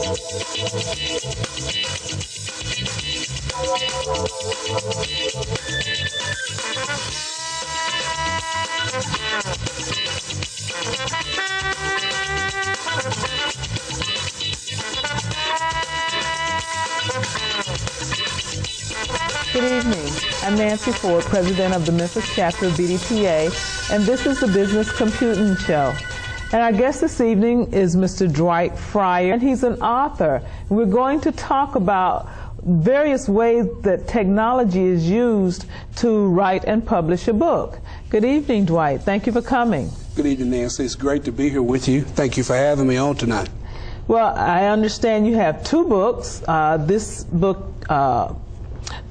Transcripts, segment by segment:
Good evening. I'm Nancy Ford, President of the Memphis chapter of BDPA, and this is the Business Computing Show. And our guest this evening is Mr. Dwight Fryer, and he's an author. We're going to talk about various ways that technology is used to write and publish a book. Good evening, Dwight. Thank you for coming. Good evening, Nancy. It's great to be here with you. Thank you for having me on tonight. Well, I understand you have two books. This book, The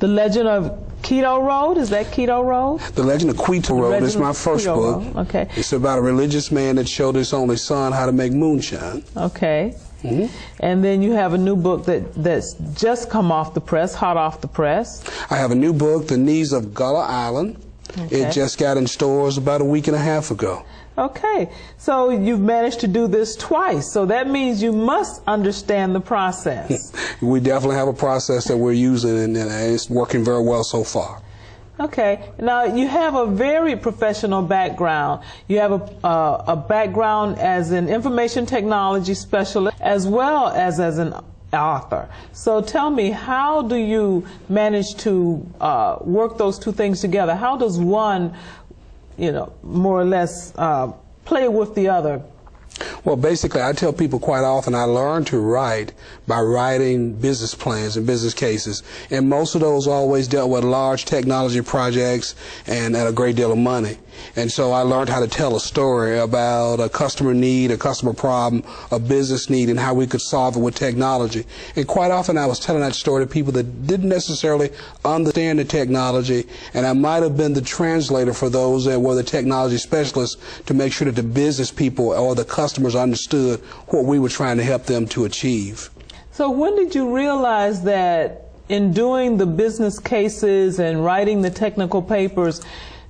Legend of Keto Road, is that Keto Road? The Legend of Keto Road is my first book. Okay. It's about a religious man that showed his only son how to make moonshine. Okay. And then you have a new book that's just come off the press, hot off the press. I have a new book, The Knees of Gullah Island. Okay. It just got in stores about a week and a half ago. Okay, so you've managed to do this twice, so that means you must understand the process. We definitely have a process that we're using, and it's working very well so far. Okay, now you have a very professional background. You have a background as an information technology specialist as well as an author. So tell me, how do you manage to work those two things together? How does one, more or less play with the other? Well, basically, I tell people quite often I learned to write by writing business plans and business cases. And most of those always dealt with large technology projects and at a great deal of money. And so I learned how to tell a story about a customer need, a customer problem, a business need, and how we could solve it with technology. And quite often I was telling that story to people that didn't necessarily understand the technology, and I might have been the translator for those that were the technology specialists to make sure that the business people or the customers understood what we were trying to help them to achieve. So when did you realize that in doing the business cases and writing the technical papers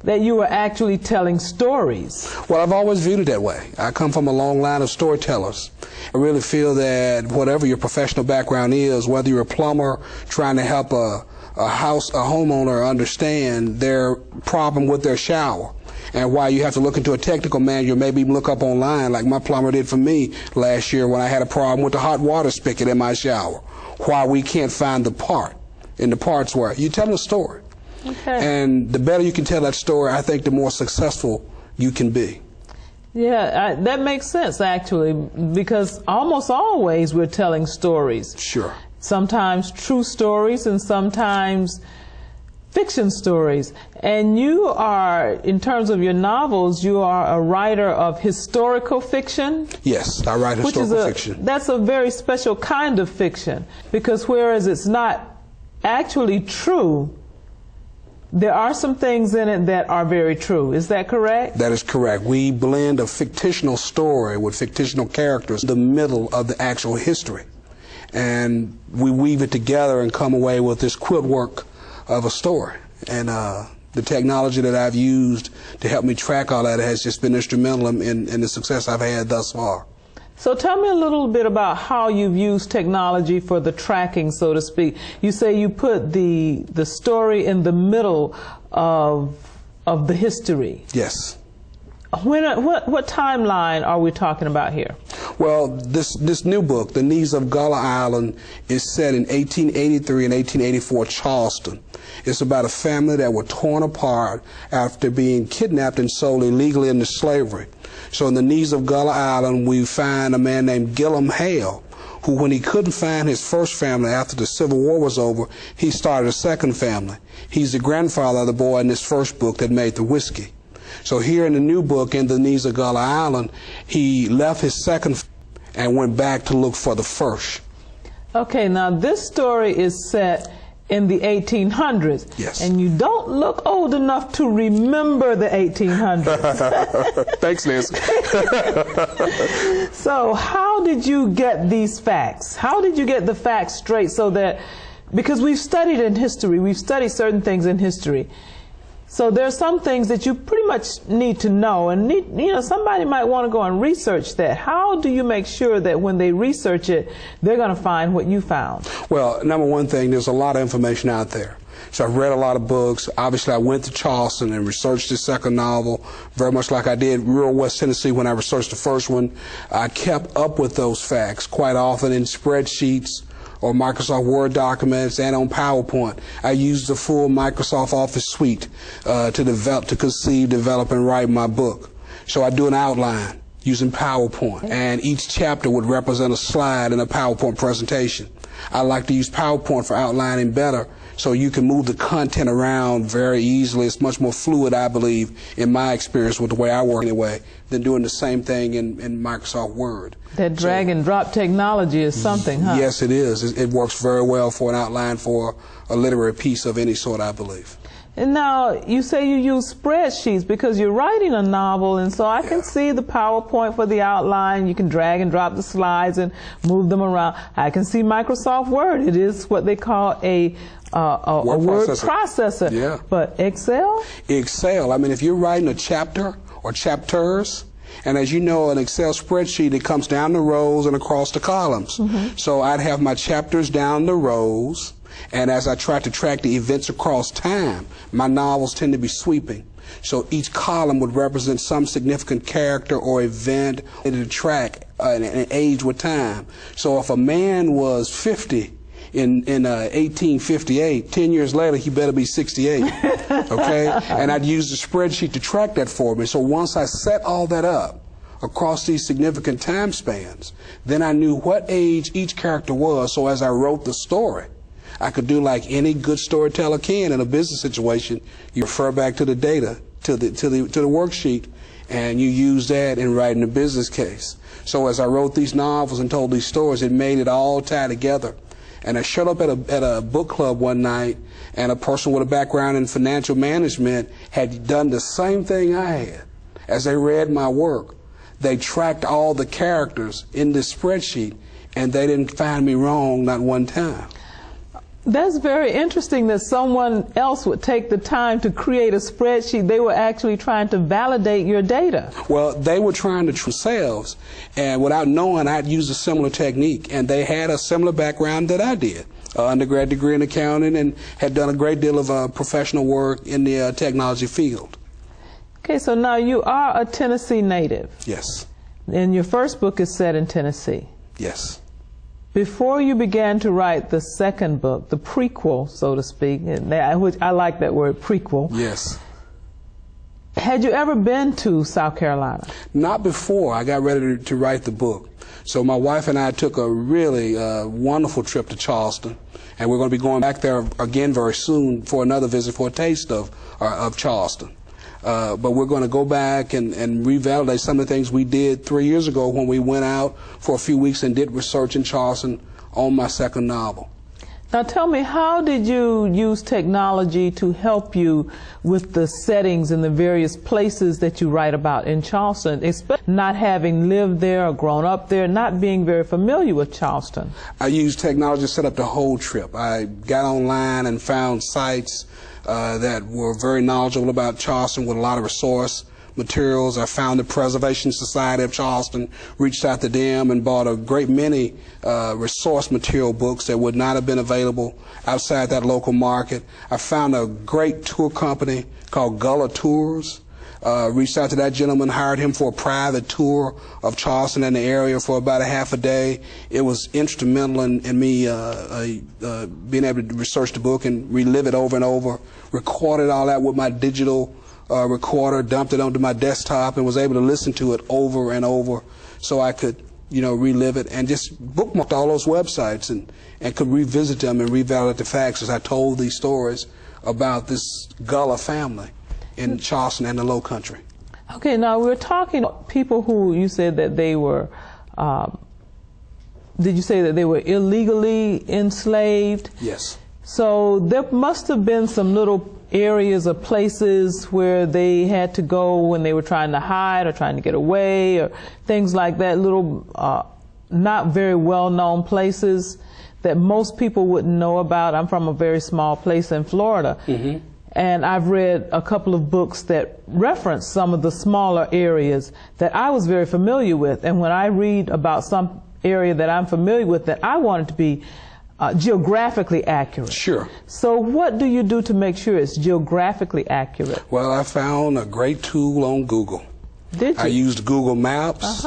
that you were actually telling stories? Well, I've always viewed it that way. I come from a long line of storytellers. I really feel that whatever your professional background is, whether you're a plumber trying to help a homeowner understand their problem with their shower, and why you have to look into a technical manual, maybe even look up online like my plumber did for me last year when I had a problem with the hot water spigot in my shower, why we can't find the part, and the parts were. You tell a story. Okay. And the better you can tell that story, I think the more successful you can be. Yeah, that makes sense, actually, because almost always we're telling stories. Sure. Sometimes true stories and sometimes fiction stories. And you are, in terms of your novels, you are a writer of historical fiction? Yes, I write historical fiction. That's a very special kind of fiction, because whereas it's not actually true, there are some things in it that are very true. Is that correct? That is correct. We blend a fictional story with fictional characters in the middle of the actual history. And we weave it together and come away with this quilt work of a story. And the technology that I've used to help me track all that has just been instrumental in the success I've had thus far. So tell me a little bit about how you've used technology for the tracking, so to speak. You say you put the story in the middle of the history. Yes. What timeline are we talking about here? Well, this new book, The Knees of Gullah Island, is set in 1883 and 1884 Charleston. It's about a family that were torn apart after being kidnapped and sold illegally into slavery. So in The Knees of Gullah Island, we find a man named Gillum Hale, who, when he couldn't find his first family after the Civil War was over, he started a second family. He's the grandfather of the boy in this first book that made the whiskey. So here in the new book, in The Knees of Gullah Island, he left his second and went back to look for the first. Okay, now this story is set in the 1800s. Yes. And you don't look old enough to remember the 1800s. Thanks, Nancy. So how did you get these facts? How did you get the facts straight so that, because we've studied in history, we've studied certain things in history, So there's some things that you pretty much need to know, and somebody might want to go and research that. How do you make sure that when they research it, they're going to find what you found? Well, number one thing, there's a lot of information out there. So I've read a lot of books. Obviously, I went to Charleston and researched the second novel, very much like I did rural West Tennessee when I researched the first one. I kept up with those facts quite often in spreadsheets or Microsoft Word documents and on PowerPoint. I used the full Microsoft Office suite to conceive, develop, and write my book. So I do an outline using PowerPoint, and each chapter would represent a slide in a PowerPoint presentation. I like to use PowerPoint for outlining better, so you can move the content around very easily. It's much more fluid, I believe, in my experience with the way I work anyway, than doing the same thing in Microsoft Word. That drag and drop technology is something, huh? Yes, it is. It works very well for an outline for a literary piece of any sort, I believe. And now, you say you use spreadsheets because you're writing a novel, and so I can see the PowerPoint for the outline. You can drag and drop the slides and move them around. I can see Microsoft Word. It is what they call a word processor. Yeah. But Excel? Excel, I mean, if you're writing a chapter or chapters, and as you know, an Excel spreadsheet, it comes down the rows and across the columns. So I'd have my chapters down the rows, and as I try to track the events across time, my novels tend to be sweeping. So each column would represent some significant character or event to track and age with time. So if a man was 50 in 1858, 10 years later, he better be 68, okay? And I'd use the spreadsheet to track that for me. So once I set all that up across these significant time spans, then I knew what age each character was. So as I wrote the story, I could do like any good storyteller can in a business situation. You refer back to the data, to the worksheet, and you use that in writing a business case. So as I wrote these novels and told these stories, it made it all tie together. And I showed up at a book club one night, and a person with a background in financial management had done the same thing I had. As they read my work, they tracked all the characters in this spreadsheet, and they didn't find me wrong not one time. That's very interesting that someone else would take the time to create a spreadsheet. They were actually trying to validate your data. Well, they were trying to themselves, and without knowing, I'd used a similar technique, and they had a similar background that I did. Undergrad degree in accounting, and had done a great deal of professional work in the technology field. Okay, so now you are a Tennessee native. Yes. And your first book is set in Tennessee. Yes. Before you began to write the second book, the prequel, so to speak, which I like that word, prequel. Yes. Had you ever been to South Carolina? Not before I got ready to write the book. So my wife and I took a really wonderful trip to Charleston, and we're going to be going back there again very soon for another visit for a taste of Charleston. But we're going to go back and revalidate some of the things we did 3 years ago when we went out for a few weeks and did research in Charleston on my second novel. Now tell me, how did you use technology to help you with the settings and the various places that you write about in Charleston, especially not having lived there or grown up there, not being very familiar with Charleston? I used technology to set up the whole trip. I got online and found sites that were very knowledgeable about Charleston with a lot of resource materials. I found the Preservation Society of Charleston, reached out to them and bought a great many resource material books that would not have been available outside that local market. I found a great tour company called Gullah Tours. Reached out to that gentleman, hired him for a private tour of Charleston and the area for about a half a day. It was instrumental in me being able to research the book and relive it over and over. Recorded all that with my digital recorder, dumped it onto my desktop, and was able to listen to it over and over so I could, relive it, and just bookmarked all those websites and could revisit them and revalidate the facts as I told these stories about this Gullah family in Charleston and the Low Country. Okay, now we're talking people who you said that they were, did you say that they were illegally enslaved? Yes. So there must have been some little areas or places where they had to go when they were trying to hide or trying to get away or things like that, little not very well-known places that most people wouldn't know about. I'm from a very small place in Florida. And I've read a couple of books that reference some of the smaller areas that I was very familiar with. And when I read about some area that I'm familiar with, that I want it to be geographically accurate. Sure. So what do you do to make sure it's geographically accurate? Well, I found a great tool on Google. Did you? I used Google Maps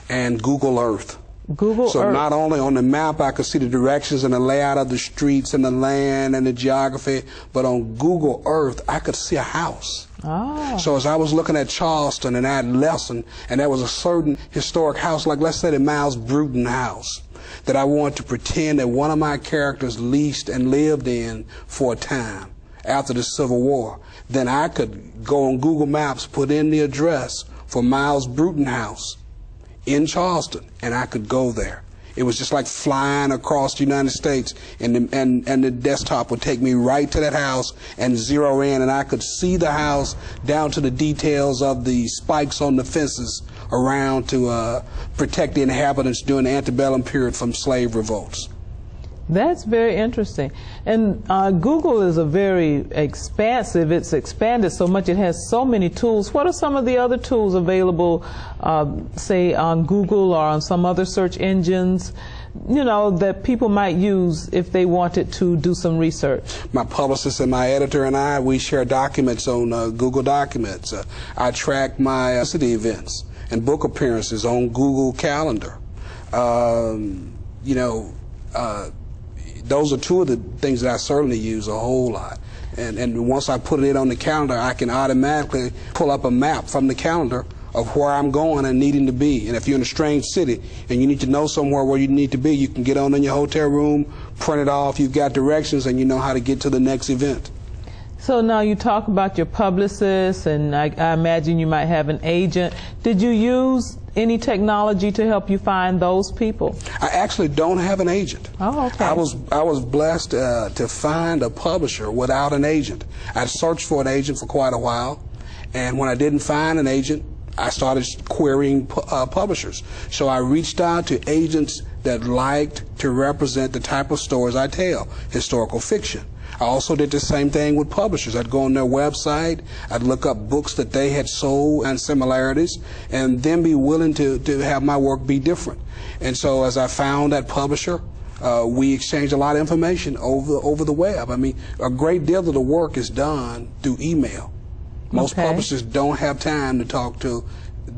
and Google Earth. So Earth. Not only on the map I could see the directions and the layout of the streets and the land and the geography, but on Google Earth I could see a house. Oh. So as I was looking at Charleston and I had lesson, and there was a certain historic house, like let's say the Miles Bruton house, that I wanted to pretend that one of my characters leased and lived in for a time after the Civil War, then I could go on Google Maps, put in the address for Miles Bruton house in Charleston, and I could go there. It was just like flying across the United States, and the desktop would take me right to that house and zero in, and I could see the house down to the details of the spikes on the fences around to protect the inhabitants during the antebellum period from slave revolts. That's very interesting. And Google is a very expansive, it's expanded so much, it has so many tools. What are some of the other tools available, say on Google or on some other search engines, you know, that people might use if they wanted to do some research? My publicist and my editor and I, we share documents on Google Documents. I track my city events and book appearances on Google Calendar. Those are two of the things that I certainly use a whole lot. And once I put it on the calendar, I can automatically pull up a map from the calendar of where I'm going and needing to be. And if you're in a strange city and you need to know somewhere where you need to be, you can get on in your hotel room, print it off, you've got directions, and you know how to get to the next event. So now you talk about your publicist, and I imagine you might have an agent. Did you use any technology to help you find those people? I actually don't have an agent. Oh, okay. I was blessed to find a publisher without an agent. I searched for an agent for quite a while, and when I didn't find an agent, I started querying publishers. So I reached out to agents that liked to represent the type of stories I tell, historical fiction. I also did the same thing with publishers. I'd go on their website, I'd look up books that they had sold and similarities, and then be willing to have my work be different. And so as I found that publisher, we exchanged a lot of information over the web. I mean, a great deal of the work is done through email. Most publishers don't have time to talk to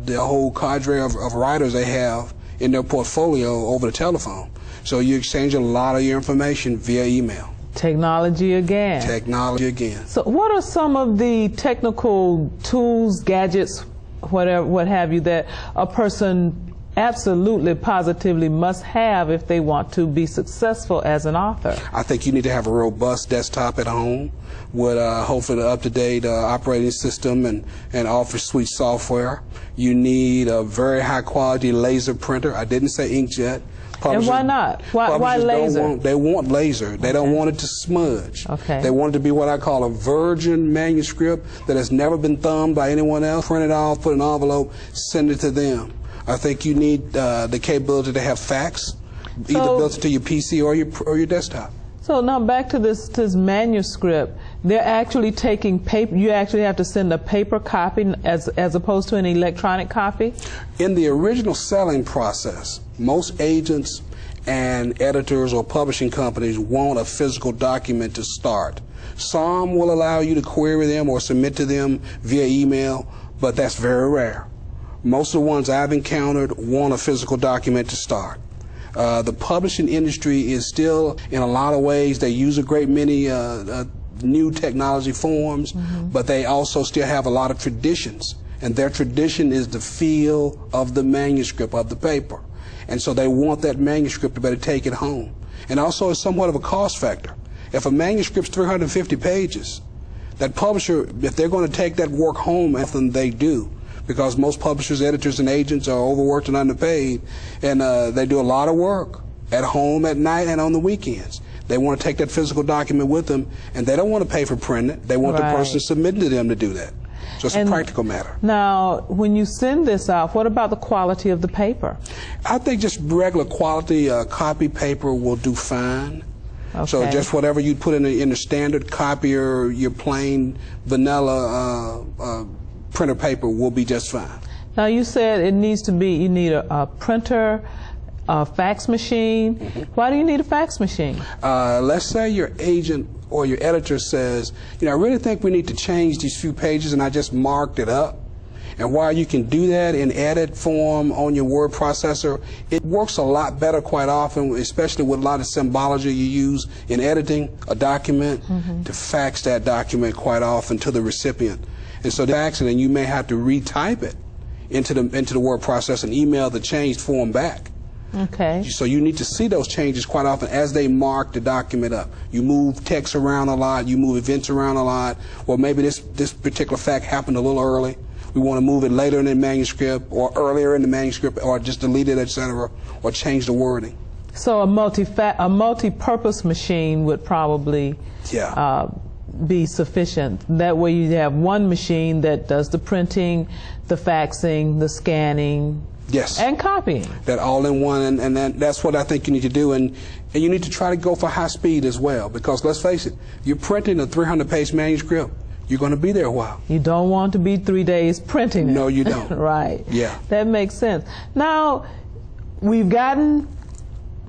the whole cadre of writers they have in their portfolio over the telephone. So you exchange a lot of your information via email. Technology again. Technology again. So what are some of the technical tools, gadgets, whatever, what have you, that a person absolutely, positively must have if they want to be successful as an author? I think you need to have a robust desktop at home with hopefully an up-to-date operating system and Office Suite software. You need a very high-quality laser printer. I didn't say inkjet. And why not? Why laser? They want laser. They don't want it to smudge. Okay. They want it to be what I call a virgin manuscript that has never been thumbed by anyone else. Print it off, put it in an envelope, send it to them. I think you need the capability to have fax, either built into your PC or your desktop. So now back to this manuscript. They're actually taking paper. You actually have to send a paper copy as opposed to an electronic copy? In the original selling process, most agents and editors or publishing companies want a physical document to start. Some will allow you to query them or submit to them via email, but that's very rare. Most of the ones I've encountered want a physical document to start. The publishing industry is still, in a lot of ways, they use a great many new technology forms, but they also still have a lot of traditions. And their tradition is the feel of the manuscript, of the paper. And so they want that manuscript to better take it home. And also it's somewhat of a cost factor. If a manuscript's 350 pages, that publisher, if they're going to take that work home, then they do. Because most publishers, editors, and agents are overworked and underpaid, and they do a lot of work at home, at night, and on the weekends. They want to take that physical document with them, and they don't want to pay for printing it. They want the person submitting to them to do that. So it's a practical matter. Now, when you send this out, what about the quality of the paper? I think just regular quality copy paper will do fine. Okay. So just whatever you put in the standard copier, your plain vanilla printer paper will be just fine. Now you said it needs to be, you need a printer, a fax machine. Why do you need a fax machine? Let's say your agent or your editor says, I really think we need to change these few pages, and I just marked it up. And while you can do that in edit form on your word processor, it works a lot better quite often, especially with a lot of symbology you use in editing a document, to fax that document quite often to the recipient. And so faxing, and you may have to retype it into the word processor and email the changed form back. Okay. So you need to see those changes quite often as they mark the document up. You move text around a lot, you move events around a lot. Well, maybe this particular fact happened a little early. We want to move it later in the manuscript or earlier in the manuscript, or just delete it, etc., or change the wording. So a multi-purpose machine would probably be sufficient. That way you have one machine that does the printing, the faxing, the scanning, yes, and copying. That all in one, and that's what I think you need to do. And you need to try to go for high speed as well, because let's face it, you're printing a 300-page manuscript. You're going to be there a while. You don't want to be 3 days printing it. No, you don't. Right. Yeah. That makes sense. Now, we've gotten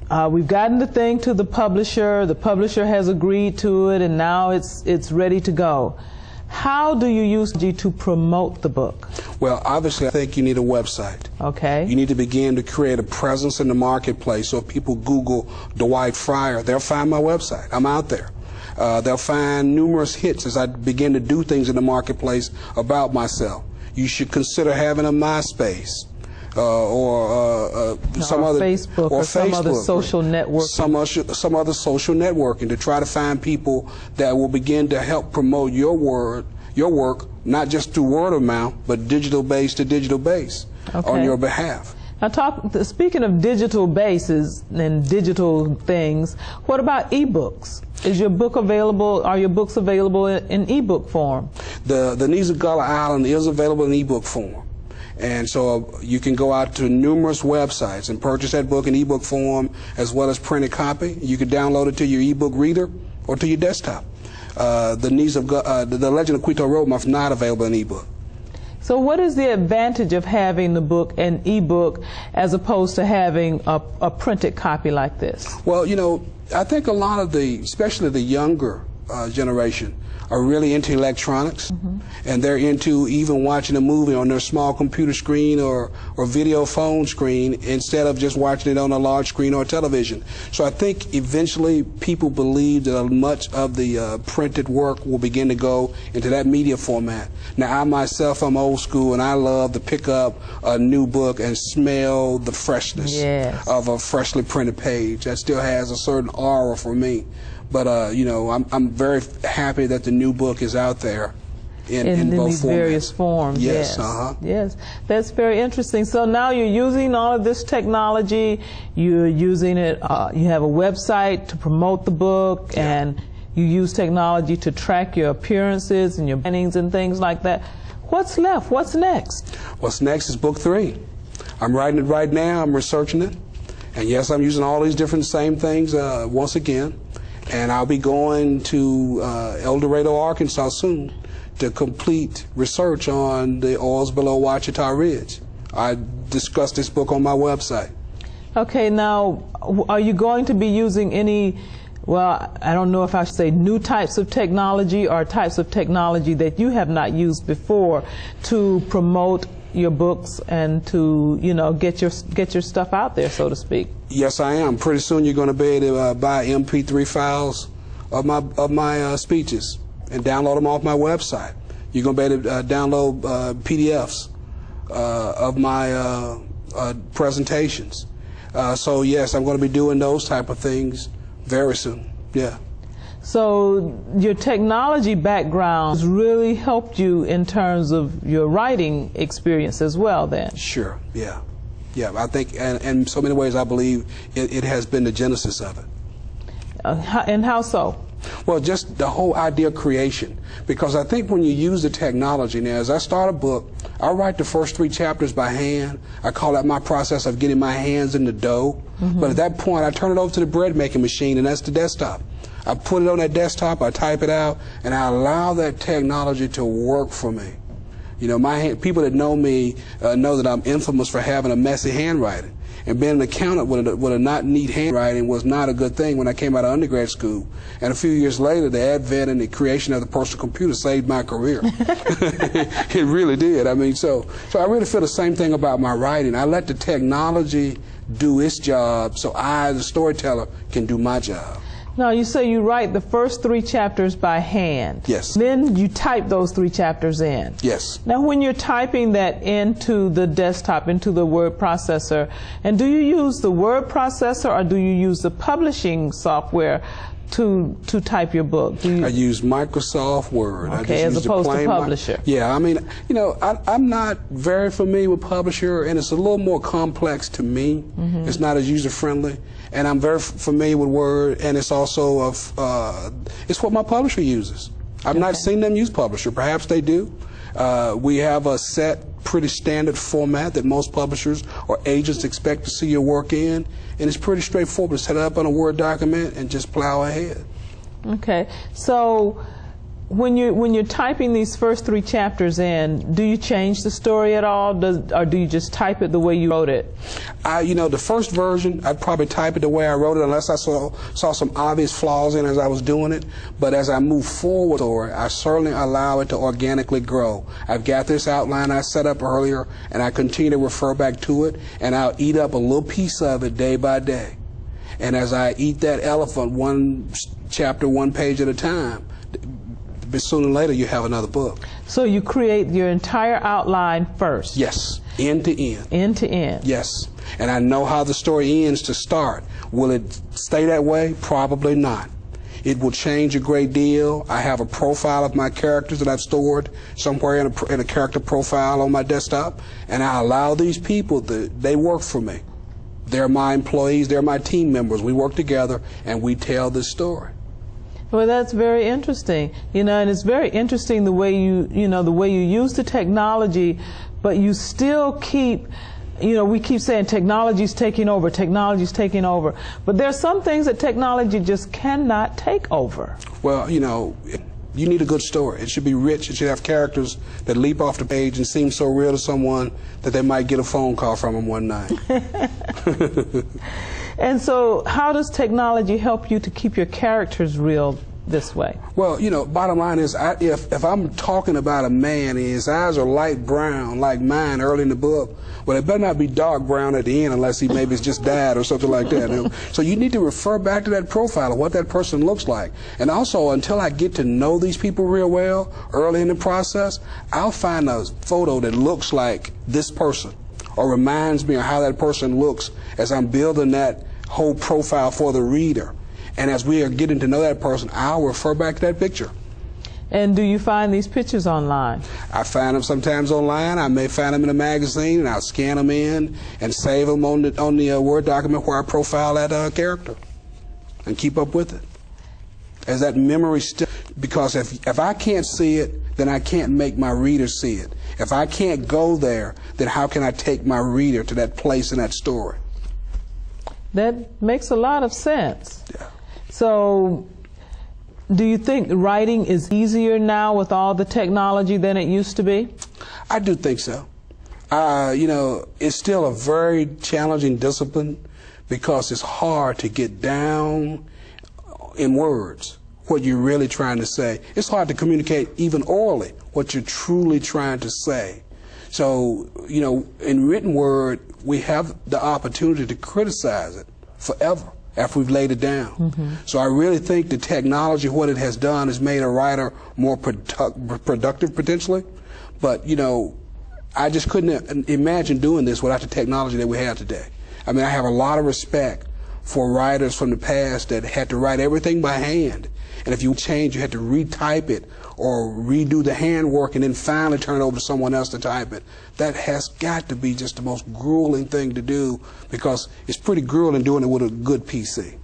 the thing to the publisher. The publisher has agreed to it, and now it's ready to go. How do you use it to promote the book? Well, obviously, I think you need a website. Okay. You need to begin to create a presence in the marketplace. So if people Google Dwight Fryer, they'll find my website. I'm out there. They'll find numerous hits as I begin to do things in the marketplace about myself. You should consider having a MySpace or some other Facebook or some other social network. Some other social networking to try to find people that will begin to help promote your work, not just through word of mouth, but digital base to digital base on your behalf. Now, speaking of digital bases and digital things, what about ebooks? Is your book available? Are your books available in ebook form? The Needs of Gullah Island is available in ebook form, and so you can go out to numerous websites and purchase that book in ebook form as well as printed copy. You can download it to your ebook reader or to your desktop. The Legend of Quito Road is not available in ebook. So what is the advantage of having the book in ebook as opposed to having a printed copy like this? Well, I think a lot of especially the younger generation, are really into electronics, and they're into even watching a movie on their small computer screen or video phone screen instead of just watching it on a large screen or television. So I think eventually people believe that much of the printed work will begin to go into that media format. Now, I myself, I'm old school, and I love to pick up a new book and smell the freshness of a freshly printed page. That still has a certain aura for me. But I'm very happy that the new book is out there in both these formats. Various forms. Yes. Yes, that's very interesting. So now you're using all of this technology. You're using it. You have a website to promote the book, and you use technology to track your appearances and your bannings and things like that. What's left? What's next? What's next is book 3. I'm writing it right now. I'm researching it, and yes, I'm using all these different same things once again. And I'll be going to El Dorado, Arkansas soon to complete research on the oils below Ouachita Ridge. I discussed this book on my website. Okay, now, are you going to be using any, well, I don't know if I should say new types of technology or types of technology that you have not used before to promote your books and to, get your stuff out there, so to speak? Yes, I am. Pretty soon you're going to be able to buy MP3 files of my speeches and download them off my website. You're going to be able to download PDFs of my presentations. So yes, I'm going to be doing those type of things very soon. Yeah. So your technology background has really helped you in terms of your writing experience as well, then? Sure, yeah. Yeah, I think, and in so many ways, I believe it has been the genesis of it. And how so? Well, just the whole idea of creation. Because I think when you use the technology, now as I start a book, I write the first 3 chapters by hand. I call that my process of getting my hands in the dough. But at that point, I turn it over to the bread making machine, and that's the desktop. I put it on that desktop, I type it out, and I allow that technology to work for me. You know, people that know me know that I'm infamous for having a messy handwriting. And being an accountant with a not neat handwriting was not a good thing when I came out of undergrad school. And a few years later, the advent and the creation of the personal computer saved my career. It really did. I mean, so I really feel the same thing about my writing. I let the technology do its job so I, the storyteller, can do my job. Now, you say you write the first 3 chapters by hand. Yes. Then you type those 3 chapters in. Yes. Now, when you're typing that into the desktop, into the word processor, and do you use the word processor or do you use the publishing software to type your book? I use Microsoft Word. Okay, as opposed to Publisher. Yeah, I mean, you know, I'm not very familiar with Publisher, and it's a little more complex to me. Mm-hmm. It's not as user-friendly. And I'm very familiar with Word, and it's also it's what my publisher uses. I've not seen them use Publisher. Perhaps they do. We have a set, pretty standard format that most publishers or agents expect to see your work in, and it's pretty straightforward. Set it up on a Word document and just plow ahead. Okay, so when you're typing these first 3 chapters in, do you change the story at all, or do you just type it the way you wrote it? You know, the first version, I'd probably type it the way I wrote it, unless I saw some obvious flaws in it as I was doing it. But as I move forward, I certainly allow it to organically grow. I've got this outline I set up earlier, and I continue to refer back to it, and I'll eat up a little piece of it day by day. And as I eat that elephant, 1 chapter, 1 page at a time, but sooner or later you have another book. So you create your entire outline first? Yes, end to end. End to end? Yes, and I know how the story ends to start. Will it stay that way? Probably not. It will change a great deal. I have a profile of my characters that I've stored somewhere in a character profile on my desktop, and I allow these people, they work for me. They're my employees, they're my team members. We work together and we tell this story. Well, that's very interesting, you know, and it's very interesting the way you use the technology, but you still keep, you know, we keep saying technology's taking over, but there's some things that technology just cannot take over. Well, you know, you need a good story. It should be rich. It should have characters that leap off the page and seem so real to someone that they might get a phone call from them one night. And so how does technology help you to keep your characters real this way? Well, you know, bottom line is, if I'm talking about a man and his eyes are light brown like mine early in the book, well, it better not be dark brown at the end unless he maybe has just died or something like that. You know? So you need to refer back to that profile of what that person looks like. And also, until I get to know these people real well early in the process, I'll find a photo that looks like this person or reminds me of how that person looks as I'm building that whole profile for the reader. And as we are getting to know that person, I'll refer back to that picture. And do you find these pictures online? I find them sometimes online. I may find them in a magazine, and I'll scan them in and save them on the Word document where I profile that character and keep up with it. As that memory still, because if I can't see it, then I can't make my reader see it. If I can't go there, then how can I take my reader to that place in that story? That makes a lot of sense. Yeah. So, do you think writing is easier now with all the technology than it used to be? I do think so. You know, it's still a very challenging discipline because it's hard to get down in words what you're really trying to say. It's hard to communicate even orally what you're truly trying to say. So, you know, in written word, we have the opportunity to criticize it forever after we've laid it down. Mm-hmm. So I really think the technology, what it has done, has made a writer more productive potentially. But, you know, I just couldn't imagine doing this without the technology that we have today. I mean, I have a lot of respect for writers from the past that had to write everything by hand. And if you change, you had to retype it or redo the handwork and then finally turn it over to someone else to type it. That has got to be just the most grueling thing to do, because it's pretty grueling doing it with a good PC.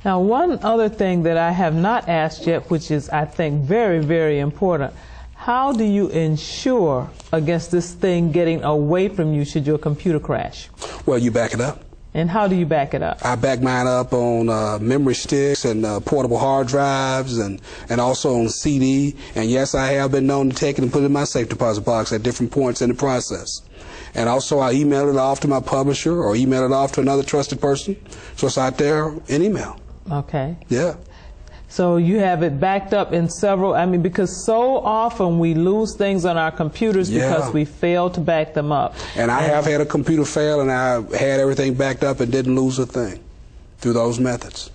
Now, one other thing that I have not asked yet, which is, I think, very, very important. How do you ensure against this thing getting away from you should your computer crash? Well, you back it up. And how do you back it up? I back mine up on memory sticks and portable hard drives, and also on CD. And yes, I have been known to take it and put it in my safe deposit box at different points in the process. And also I email it off to my publisher or email it off to another trusted person. So it's out there in email. Okay. Yeah. So you have it backed up in several, because so often we lose things on our computers because we fail to back them up. And I have had a computer fail, and I had everything backed up and didn't lose a thing through those methods.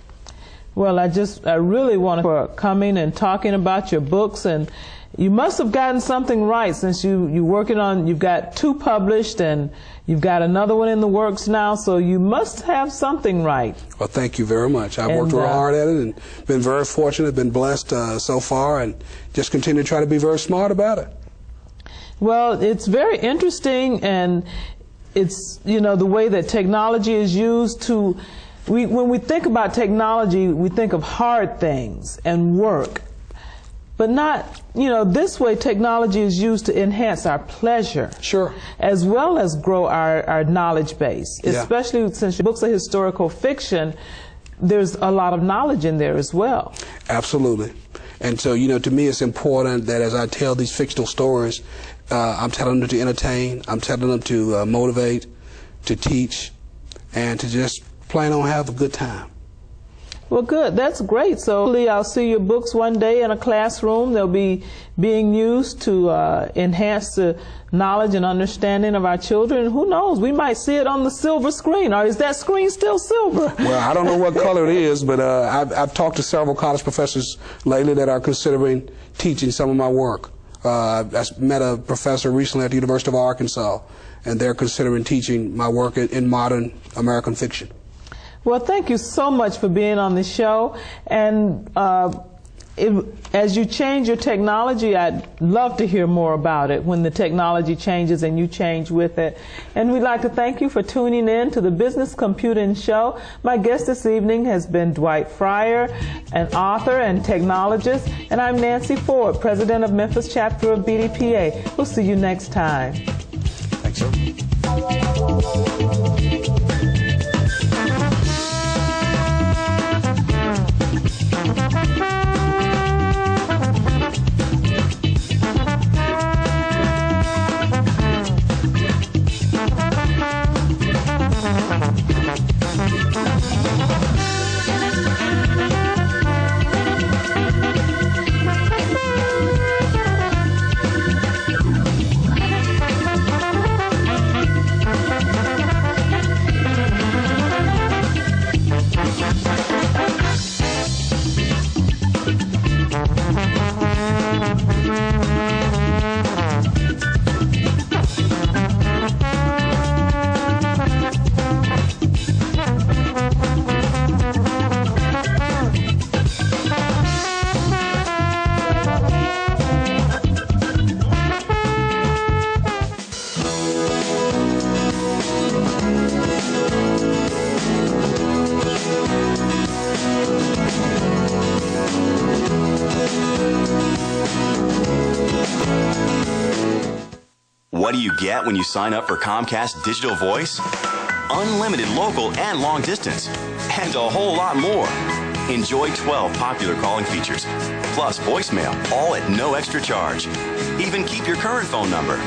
Well, I really want to for coming and talking about your books, and you must have gotten something right since you're working on, you've got 2 published and you've got another one in the works now, so you must have something right. Well, thank you very much. I've worked real hard at it and been very fortunate, been blessed so far, and just continue to try to be very smart about it. Well, it's very interesting, and it's, the way that technology is used to, when we think about technology, we think of hard things and work. But not, this way technology is used to enhance our pleasure. Sure. As well as grow our knowledge base. Yeah. Especially since your books are historical fiction, there's a lot of knowledge in there as well. Absolutely. And so, to me it's important that as I tell these fictional stories, I'm telling them to entertain, I'm telling them to motivate, to teach, and to just plain on have a good time. Well, good. That's great. So I'll see your books one day in a classroom. They'll be being used to enhance the knowledge and understanding of our children. Who knows? We might see it on the silver screen. Or is that screen still silver? Well, I don't know what color it is, but I've talked to several college professors lately that are considering teaching some of my work. I met a professor recently at the University of Arkansas, and they're considering teaching my work in modern American fiction. Well, thank you so much for being on the show. And as you change your technology, I'd love to hear more about it when the technology changes and you change with it. And we'd like to thank you for tuning in to the Business Computing Show. My guest this evening has been Dwight Fryer, an author and technologist. And I'm Nancy Ford, president of Memphis chapter of BDPA. We'll see you next time. Thanks, sir. What do you get when you sign up for Comcast Digital Voice? Unlimited local and long distance, and a whole lot more. Enjoy 12 popular calling features, plus voicemail, all at no extra charge. Even keep your current phone number.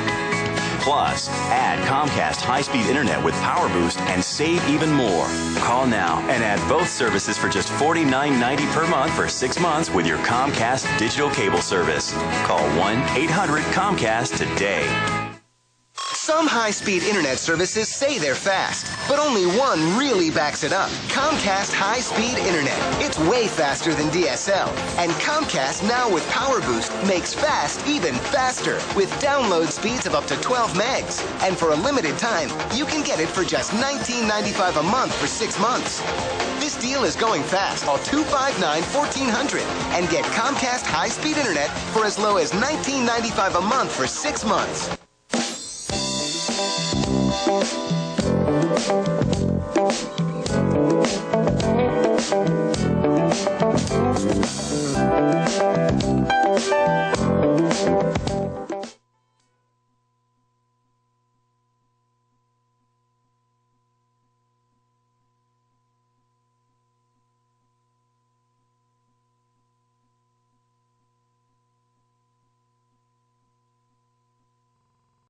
Plus, add Comcast high-speed internet with Power Boost and save even more. Call now and add both services for just $49.90 per month for 6 months with your Comcast digital cable service. Call 1-800-COMCAST today. Some high-speed internet services say they're fast, but only one really backs it up. Comcast high-speed internet. It's way faster than DSL. And Comcast now with Power Boost makes fast even faster with download speeds of up to 12 megs. And for a limited time, you can get it for just $19.95 a month for 6 months. This deal is going fast. Call 259-1400 and get Comcast high-speed internet for as low as $19.95 a month for 6 months. Thank you.